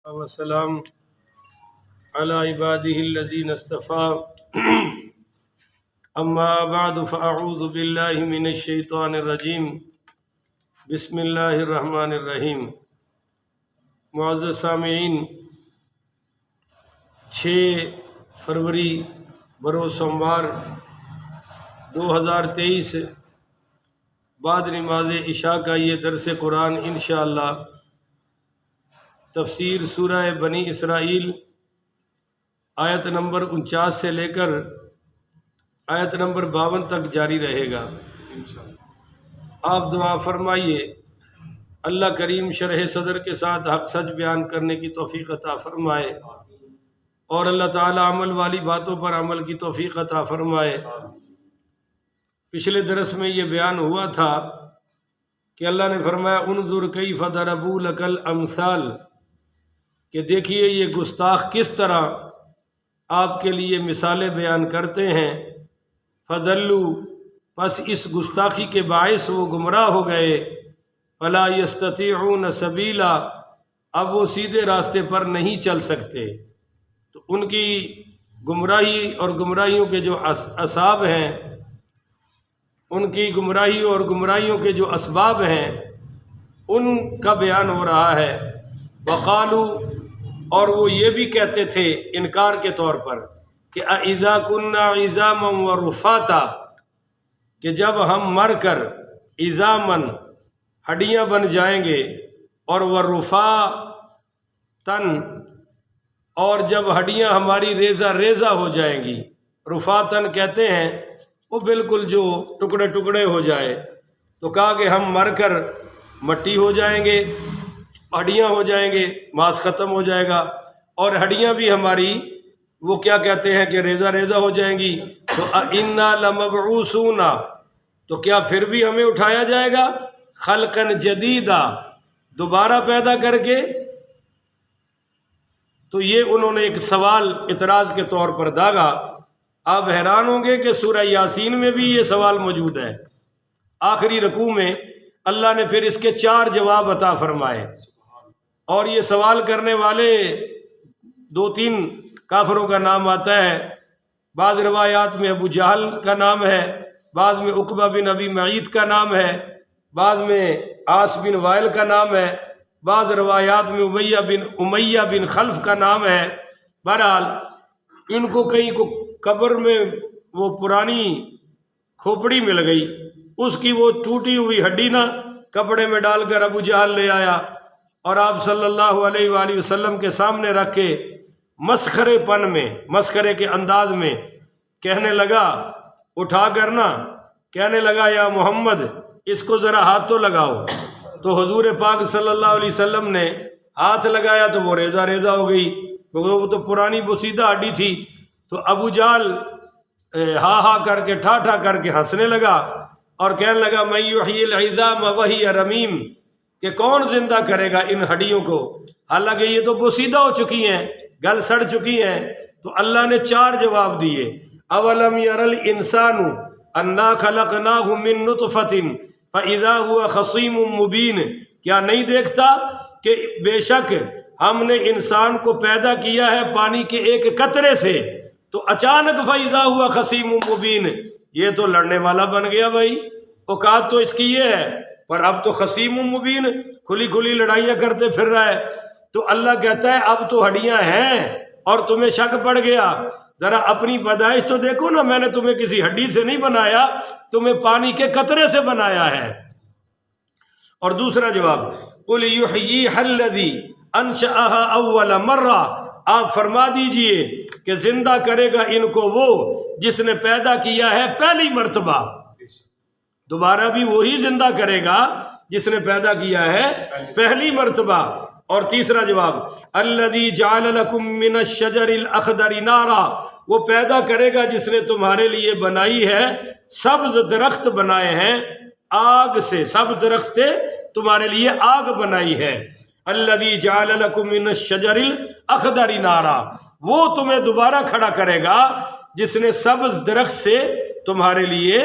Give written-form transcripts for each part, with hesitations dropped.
وسلام علی عباده الذین اصطفى اما بعد فاعوذ باللہ من الشیطان الرجیم بسم اللہ الرحمن الرحیم۔ معزز سامعین، 6 فروری بروز سوموار 2023 بعد نماز عشاء کا یہ درس قرآن انشاءاللہ تفسیر سورہ بنی اسرائیل آیت نمبر 49 سے لے کر آیت نمبر 52 تک جاری رہے گا۔ آپ دعا فرمائیے اللہ کریم شرح صدر کے ساتھ حق سچ بیان کرنے کی توفیق عطا فرمائے اور اللہ تعالی عمل والی باتوں پر عمل کی توفیق عطا فرمائے۔ پچھلے درس میں یہ بیان ہوا تھا کہ اللہ نے فرمایا انظر کیف ضربوا لک الامثال، کہ دیکھیے یہ گستاخ کس طرح آپ کے لیے مثالیں بیان کرتے ہیں۔ فضلوا، پس اس گستاخی کے باعث وہ گمراہ ہو گئے۔ فلا یستطیعون سبیلا، اب وہ سیدھے راستے پر نہیں چل سکتے۔ تو ان کی گمراہی اور گمراہیوں کے جو اسباب ہیں، ان کی گمراہی اور گمراہیوں کے جو اسباب ہیں ان کا بیان ہو رہا ہے۔ وقالو، اور وہ یہ بھی کہتے تھے انکار کے طور پر کہ اذا کنا عظاما ورفاتا، کہ جب ہم مر کر عظاماً ہڈیاں بن جائیں گے، اور ورفاتن، اور جب ہڈیاں ہماری ریزہ ریزہ ہو جائیں گی۔ رفاتن کہتے ہیں وہ بالکل جو ٹکڑے ٹکڑے ہو جائے، تو کہا کہ ہم مر کر مٹی ہو جائیں گے، ہڈیاں ہو جائیں گے، ماس ختم ہو جائے گا، اور ہڈیاں بھی ہماری وہ کیا کہتے ہیں کہ ریزہ ریزہ ہو جائیں گی۔ تو انا لمبعوثون، تو کیا پھر بھی ہمیں اٹھایا جائے گا خلقا جدیدا، دوبارہ پیدا کر کے؟ تو یہ انہوں نے ایک سوال اعتراض کے طور پر داغا۔ آپ حیران ہوں گے کہ سورہ یاسین میں بھی یہ سوال موجود ہے۔ آخری رکوع میں اللہ نے پھر اس کے 4 جواب عطا فرمائے، اور یہ سوال کرنے والے 2-3 کافروں کا نام آتا ہے۔ بعض روایات میں ابو جہل کا نام ہے، بعض میں عقبہ بن ابی معیط کا نام ہے، بعض میں عاص بن وائل کا نام ہے، بعض روایات میں امیہ بن خلف کا نام ہے۔ بہرحال ان کو کہیں کو قبر میں وہ پرانی کھوپڑی مل گئی، اس کی وہ ٹوٹی ہوئی ہڈی نہ کپڑے میں ڈال کر ابو جہل لے آیا، اور آپ صلی اللہ علیہ وآلہ وسلم کے سامنے رکھ کے مسخرے پن میں، مسخرے کے انداز میں کہنے لگا، اٹھا کرنا کہنے لگا یا محمد اس کو ذرا ہاتھ تو لگاؤ۔ تو حضور پاک صلی اللہ علیہ وسلم نے ہاتھ لگایا تو وہ ریزہ ریزہ ہو گئی، کیونکہ وہ تو پرانی بوسیدہ ہڈی تھی۔ تو ابو جہل ہا ہا کر کے ٹھا ٹھا کر کے ہنسنے لگا اور کہنے لگا من یحیی العظام وہی رمیم، کہ کون زندہ کرے گا ان ہڈیوں کو، حالانکہ یہ تو بوسیدہ ہو چکی ہیں، گل سڑ چکی ہیں۔ تو اللہ نے 4 جواب دیے۔ اولم یر الانسان انا خلقناہ من نطفۃ فاذا هو خصیم مبین، کیا نہیں دیکھتا کہ بے شک ہم نے انسان کو پیدا کیا ہے پانی کے ایک قطرے سے، تو اچانک فاذا هو خصیم مبین، یہ تو لڑنے والا بن گیا بھائی، اوقات تو اس کی یہ ہے، پر اب تو خصیم مبین، کھلی کھلی لڑائیاں کرتے پھر رہا ہے۔ تو اللہ کہتا ہے اب تو ہڈیاں ہیں اور تمہیں شک پڑ گیا، ذرا اپنی پیدائش تو دیکھو نا، میں نے تمہیں کسی ہڈی سے نہیں بنایا، تمہیں پانی کے قطرے سے بنایا ہے۔ اور دوسرا جواب قل یحییھا الذی انشأھا اول مرہ، آپ فرما دیجئے کہ زندہ کرے گا ان کو وہ جس نے پیدا کیا ہے پہلی مرتبہ، دوبارہ بھی وہی زندہ کرے گا جس نے پیدا کیا ہے پہلی مرتبہ۔ اور تیسرا جواب الذی جعل لکم من الشجر الاخضر نارا، وہ پیدا کرے گا جس نے تمہارے لیے بنائی ہے سبز درخت بنائے ہیں آگ سے، سبز درخت سے تمہارے لیے آگ بنائی ہے۔ الذی جعل لکم من الشجر الاخضر نارا، وہ تمہیں دوبارہ کھڑا کرے گا جس نے سبز درخت سے تمہارے لیے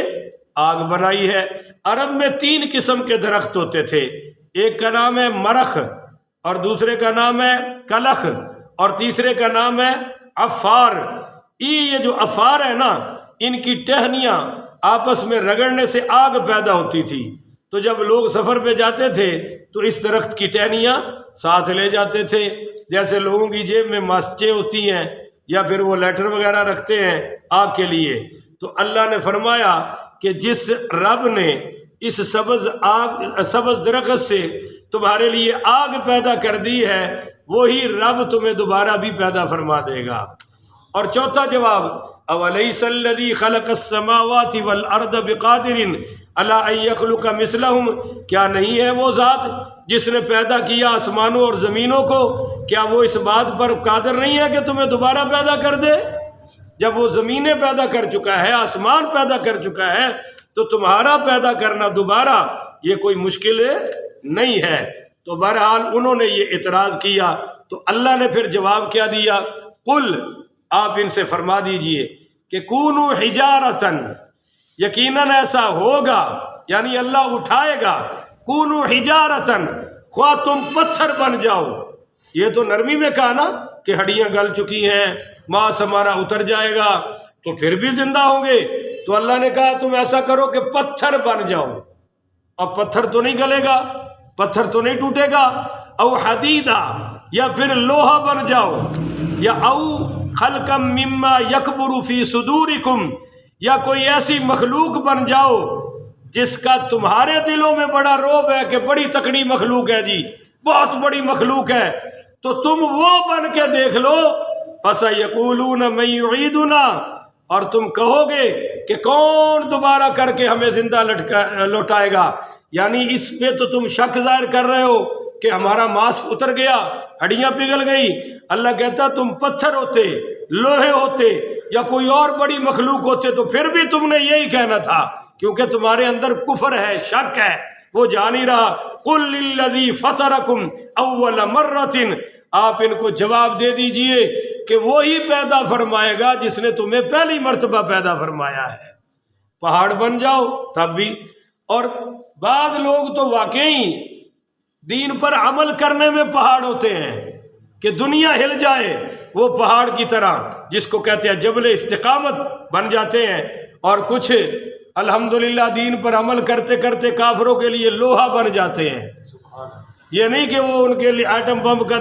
آگ بنائی ہے۔ عرب میں 3 قسم کے درخت ہوتے تھے، ایک کا نام ہے مرخ، اور دوسرے کا نام ہے کلخ، اور تیسرے کا نام ہے عفار۔ یہ جو عفار ہے نا، ان کی ٹہنیاں آپس میں رگڑنے سے آگ پیدا ہوتی تھی، تو جب لوگ سفر پہ جاتے تھے تو اس درخت کی ٹہنیاں ساتھ لے جاتے تھے، جیسے لوگوں کی جیب میں ماسچیں ہوتی ہیں یا پھر وہ لیٹر وغیرہ رکھتے ہیں آگ کے لیے۔ تو اللہ نے فرمایا کہ جس رب نے اس سبز درخت سے تمہارے لیے آگ پیدا کر دی ہے، وہی رب تمہیں دوبارہ بھی پیدا فرما دے گا۔ اور چوتھا جواب، اولیس الذی خلق السماوات والارض بقادر علی ان یخلق مثلہم، کیا نہیں ہے وہ ذات جس نے پیدا کیا آسمانوں اور زمینوں کو، کیا وہ اس بات پر قادر نہیں ہے کہ تمہیں دوبارہ پیدا کر دے؟ جب وہ زمینیں پیدا کر چکا ہے، آسمان پیدا کر چکا ہے، تو تمہارا پیدا کرنا دوبارہ یہ کوئی مشکل نہیں ہے۔ تو بہرحال انہوں نے یہ اعتراض کیا، تو اللہ نے پھر جواب کیا دیا، قل، آپ ان سے فرما دیجئے کہ کونو حجارتن، یقیناً ایسا ہوگا، یعنی اللہ اٹھائے گا، کونو حجارتن، خواہ تم پتھر بن جاؤ۔ یہ تو نرمی میں کہا نا کہ ہڈیاں گل چکی ہیں، ماس ہمارا اتر جائے گا تو پھر بھی زندہ ہوں گے، تو اللہ نے کہا تم ایسا کرو کہ پتھر بن جاؤ۔ اب پتھر تو نہیں گلے گا، پتھر تو نہیں ٹوٹے گا، او حدیدہ، یا پھر لوہا بن جاؤ، یا او خلقا مما یکبر فی صدورکم، یا کوئی ایسی مخلوق بن جاؤ جس کا تمہارے دلوں میں بڑا روب ہے کہ بڑی تکڑی مخلوق ہے جی، بہت بڑی مخلوق ہے، تو تم وہ بن کے دیکھ لو، فَسَيَقُولُونَ مَن يُعِيدُنَا، اور تم کہو گے کہ کون دوبارہ کر کے ہمیں زندہ لوٹائے گا۔ یعنی اس پہ تو تم شک ظاہر کر رہے ہو کہ ہمارا ماس اتر گیا، ہڈیاں پگھل گئی۔ اللہ کہتا تم پتھر ہوتے، لوہے ہوتے، یا کوئی اور بڑی مخلوق ہوتے تو پھر بھی تم نے یہی کہنا تھا، کیونکہ تمہارے اندر کفر ہے، شک ہے، وہ جان ہی رہا۔ قُل لِلَّذِي فَطَرَكُمْ أَوَّلَ مَرَّةٍ، آپ ان کو جواب دے دیجئے کہ وہی پیدا فرمائے گا جس نے تمہیں پہلی مرتبہ پیدا فرمایا ہے۔ پہاڑ بن جاؤ تب بھی۔ اور بعض لوگ تو واقعی دین پر عمل کرنے میں پہاڑ ہوتے ہیں کہ دنیا ہل جائے، وہ پہاڑ کی طرح جس کو کہتے ہیں جبل استقامت بن جاتے ہیں، اور کچھ الحمدللہ دین پر عمل کرتے کرتے کافروں کے لیے لوہا بن جاتے ہیں۔ یہ نہیں کہ وہ ان کے لیے ایٹم بم کا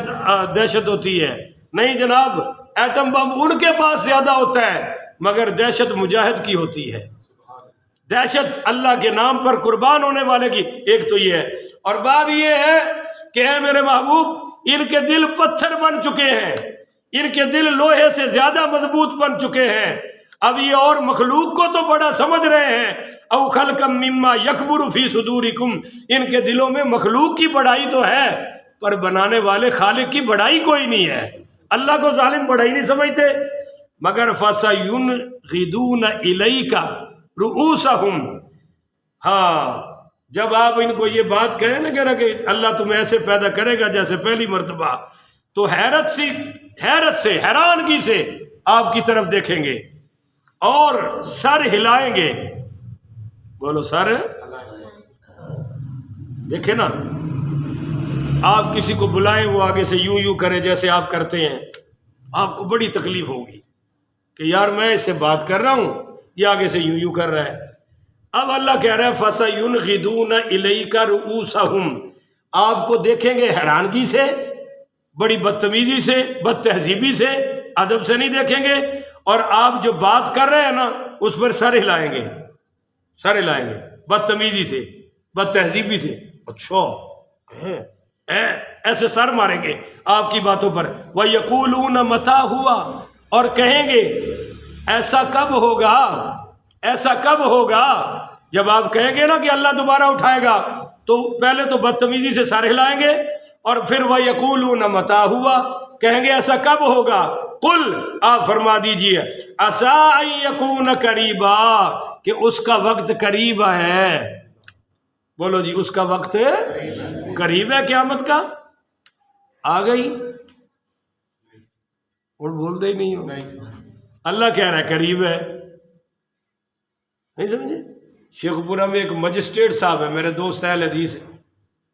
دہشت ہوتی ہے، نہیں جناب، ایٹم بم ان کے پاس زیادہ ہوتا ہے، مگر دہشت مجاہد کی ہوتی ہے، دہشت اللہ کے نام پر قربان ہونے والے کی۔ ایک تو یہ ہے، اور بات یہ ہے کہ اے میرے محبوب، ان کے دل پتھر بن چکے ہیں، ان کے دل لوہے سے زیادہ مضبوط بن چکے ہیں۔ اب یہ اور مخلوق کو تو بڑا سمجھ رہے ہیں، او خلقا مما یکبر فی صدورکم، ان کے دلوں میں مخلوق کی بڑائی تو ہے، پر بنانے والے خالق کی بڑائی کوئی نہیں ہے۔ اللہ کو ظالم بڑائی نہیں سمجھتے، مگر فَسَيُنْغِضُونَ إِلَيْكَ رُؤُوسَهُمْ، ہاں جب آپ ان کو یہ بات کہیں نا کہ اللہ تمہیں ایسے پیدا کرے گا جیسے پہلی مرتبہ، تو حیرت سے حیرانگی سے آپ کی طرف دیکھیں گے اور سر ہلائیں گے۔ بولو سر، دیکھیں نا، آپ کسی کو بلائیں وہ آگے سے یوں یوں کرے جیسے آپ کرتے ہیں، آپ کو بڑی تکلیف ہوگی کہ یار میں اس سے بات کر رہا ہوں، یہ آگے سے یوں یوں کر رہا ہے۔ اب اللہ کہہ رہا ہے فَسَيُنْغِضُونَ إِلَيْكَ رُؤُوسَهُمْ، آپ کو دیکھیں گے حیرانگی سے، بڑی بدتمیزی سے، بد تہذیبی سے، ادب سے نہیں دیکھیں گے، اور آپ جو بات کر رہے ہیں نا اس پر سر ہلائیں گے، سر ہلائیں گے بدتمیزی سے، بد تہذیبی سے، اچھا ایسے سر ماریں گے آپ کی باتوں پر۔ وَيَقُولُونَ مَتَىٰ ہُوَ، اور کہیں گے ایسا کب ہوگا، ایسا کب ہوگا۔ جب آپ کہیں گے نا کہ اللہ دوبارہ اٹھائے گا تو پہلے تو بدتمیزی سے سر ہلائیں گے، اور پھر وَيَقُولُونَ مَتَىٰ ہُوَ، کہیں گے ایسا کب ہوگا۔ قل، آپ فرما دیجئے، عَسَىٰ أَن يَكُونَ قَرِيبًا، کہ اس کا وقت قریب ہے۔ بولو جی، اس کا وقت قریب ہے، قیامت کا آ گئی، اور بولتے ہی نہیں ہو۔ اللہ کہہ رہا ہے قریب ہے، نہیں سمجھے؟ شیخ پورہ میں ایک مجسٹریٹ صاحب ہے، میرے دوست اہل حدیث ہیں،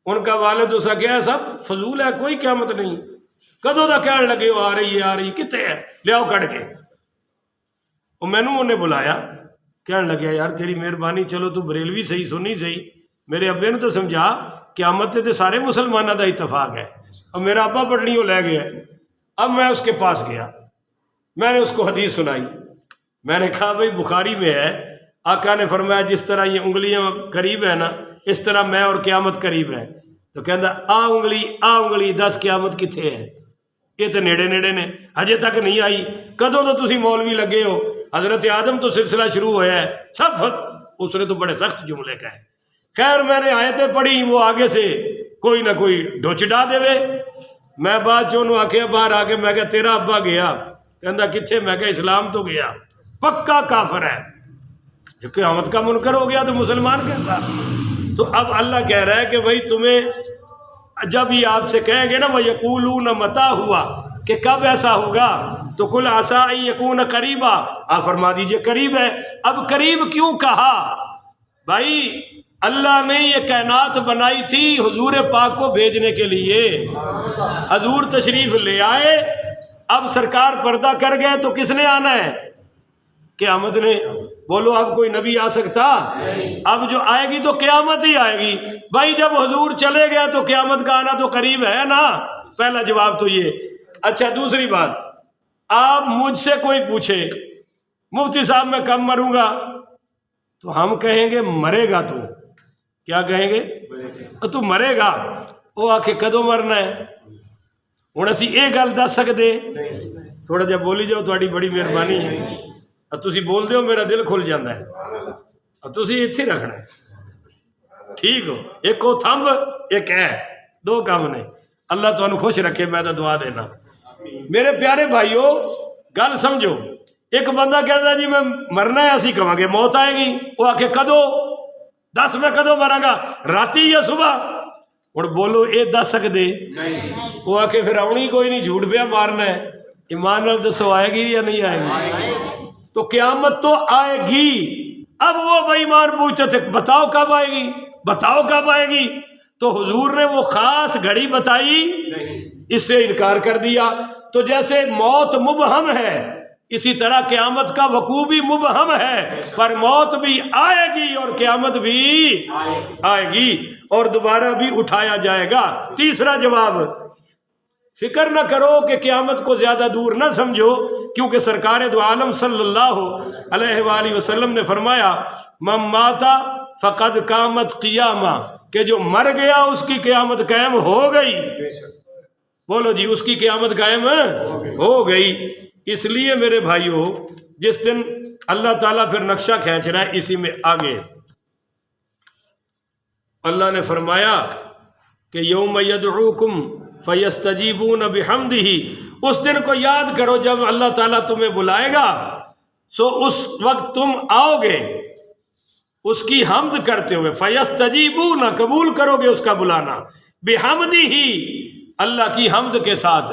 ان کا والد اسا کیا سب فضول ہے، کوئی قیامت نہیں. کدوں دا کہنے لگے وہ آ رہی کتے ہے لیاؤ کٹ کے. وہ میں نے انہیں بلایا، کہنے لگیا یار تیری مہربانی، چلو تو بریلوی صحیح سنی صحیح، میرے ابے نے تو سمجھا قیامت تے سارے مسلمانوں دا اتفاق ہے، اور میرا ابا پٹڑیوں لے گیا. اب میں اس کے پاس گیا، میں نے اس کو حدیث سنائی. میں نے کہا بھائی بخاری میں ہے، آقا نے فرمایا جس طرح یہ انگلیاں قریب ہے نا اس طرح میں اور قیامت قریب ہے. تو کہندا آ انگلی دس قیامت کتھے ہے؟ یہ تو نیڑے نیڑے نے، ہجے تک نہیں آئی. کدوں تو تسی مولوی لگے ہو، حضرت آدم تو سلسلہ شروع ہوا ہے سب. اس نے تو بڑے سخت جملے کا ہے. خیر میں نے آیتیں پڑھی، وہ آگے سے کوئی نہ کوئی ڈھوچ ڈا دے. میں بعد چونوں آکھیا باہر آ کے میں کہا تیرا ابا گیا؟ کہندا کتھے؟ میں کہا اسلام تو گیا، پکا کافر ہے. جو قیامت کا منکر ہو گیا تو مسلمان کیسا؟ تو اب اللہ کہہ رہا ہے کہ بھائی تمہیں جب یہ آپ سے کہیں گے نا وہ یقولون متى ہوا، کہ کب ایسا ہوگا، تو قل عسى ان يكون قریبا، آپ فرما دیجئے قریب ہے. اب قریب کیوں کہا؟ بھائی اللہ نے یہ کائنات بنائی تھی حضور پاک کو بھیجنے کے لیے. حضور تشریف لے آئے، اب سرکار پردہ کر گئے تو کس نے آنا ہے؟ قیامت نے. بولو اب کوئی نبی آ سکتا؟ اب جو آئے گی تو قیامت ہی آئے گی. بھائی جب حضور چلے گئے تو قیامت کا آنا تو قریب ہے نا. پہلا جواب تو یہ. اچھا دوسری بات، آپ مجھ سے کوئی پوچھے مفتی صاحب میں کب مروں گا، تو ہم کہیں گے مرے گا. تو کیا کہیں گے؟ تو مرے گا. وہ آ کے کدوں مرنا ہے؟ ہوں اسی یہ گل دس سکتے؟ تھوڑا جا بولی جاؤ، تھوڑی بڑی مہربانی ہے. تسی بول دیو میرا دل کھل جاتا ہے. تسی اتنے رکھنا ہے، ٹھیک ہو؟ ایک وہ تھمب ایک ہے، دو کام نے. اللہ تمہیں خوش رکھے، میں تو دعا دینا. میرے پیارے بھائیو گل سمجھو. ایک بندہ کہتا ہے جی میں مرنا ہے، اسی کہاں گے موت آئے گی. وہ آ کے کدو دس میں کدو مرا گا، راتی یا صبح؟ اور بولو یہ دس سکتے؟ وہ آ کے پھر آنی کوئی نہیں، جھوٹ پیا مارنا ہے. ایمان نال دسو آئے گی یا نہیں آئے گی؟ تو قیامت تو آئے گی. اب وہ بے ایمان پوچھتے تھے بتاؤ کب آئے گی، بتاؤ کب آئے گی. تو حضور نے وہ خاص گھڑی بتائی، اس سے انکار کر دیا. تو جیسے موت مبہم ہے اسی طرح قیامت کا وقوع بھی مبہم ہے، پر موت بھی آئے گی اور قیامت بھی آئے گی اور دوبارہ بھی اٹھایا جائے گا. تیسرا جواب، فکر نہ کرو کہ قیامت کو زیادہ دور نہ سمجھو، کیونکہ سرکار دو عالم صلی اللہ علیہ وآلہ وسلم نے فرمایا من مات فقد قامت قیامہ، کہ جو مر گیا اس کی قیامت قائم ہو گئی. بولو جی اس کی قیامت قائم ہو گئی. اس لیے میرے بھائیو جس دن اللہ تعالیٰ پھر نقشہ کھینچ رہا ہے اسی میں آگے اللہ نے فرمایا کہ یوم یدعوکم فیستجیبون بحمدہ، اس دن کو یاد کرو جب اللہ تعالیٰ تمہیں بلائے گا، سو اس وقت تم آؤ گے اس کی حمد کرتے ہوئے. فیستجیبون، قبول کرو گے اس کا بلانا، بحمدہ، اللہ کی حمد کے ساتھ.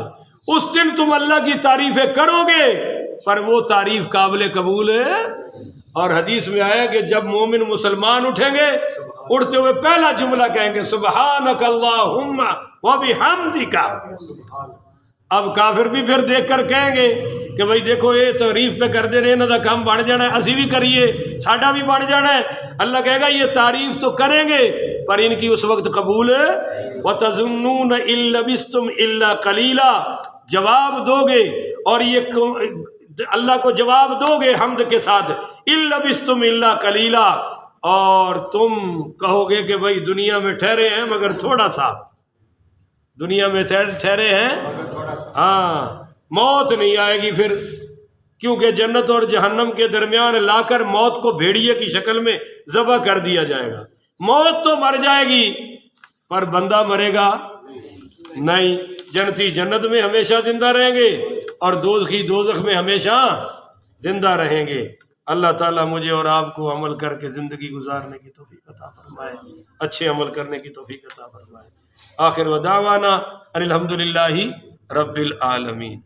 اس دن تم اللہ کی تعریفیں کرو گے، پر وہ تعریف قابل قبول ہے. اور حدیث میں آیا کہ جب مومن مسلمان اٹھیں گے اڑتے ہوئے پہلا جملہ کہیں گے سبحانک اللہم وبحمدک. اب کافر بھی پھر دیکھ کر کہیں گے کہ بھئی دیکھو یہ تعریف پہ کر دے رہے، انہوں دا کام بن جانا ہے، اسی بھی کریے ساڈا بھی بن جانا ہے. اللہ کہے گا یہ تعریف تو کریں گے پر ان کی اس وقت قبول ہے. وَتَظُنُّونَ إِن لَبِثْتُمْ إِلَّا قَلِيلًا، جواب دو گے اور یہ اللہ کو جواب دو گے حمد کے ساتھ، إِن لَبِثْتُمْ إِلَّا قَلِيلًا، اور تم کہو گے کہ بھئی دنیا میں ٹھہرے ہیں مگر تھوڑا سا، دنیا میں ٹھہرے ہیں ہاں. موت نہیں آئے گی پھر، کیونکہ جنت اور جہنم کے درمیان لا کر موت کو بھیڑیے کی شکل میں ذبح کر دیا جائے گا. موت تو مر جائے گی پر بندہ مرے گا نہیں. جنتی جنت میں ہمیشہ زندہ رہیں گے اور دوزخی دوزخ میں ہمیشہ زندہ رہیں گے. اللہ تعالیٰ مجھے اور آپ کو عمل کر کے زندگی گزارنے کی توفیق عطا فرمائے، اچھے عمل کرنے کی توفیق عطا فرمائے. آخر ودعوانا ان الحمدللہ رب العالمین.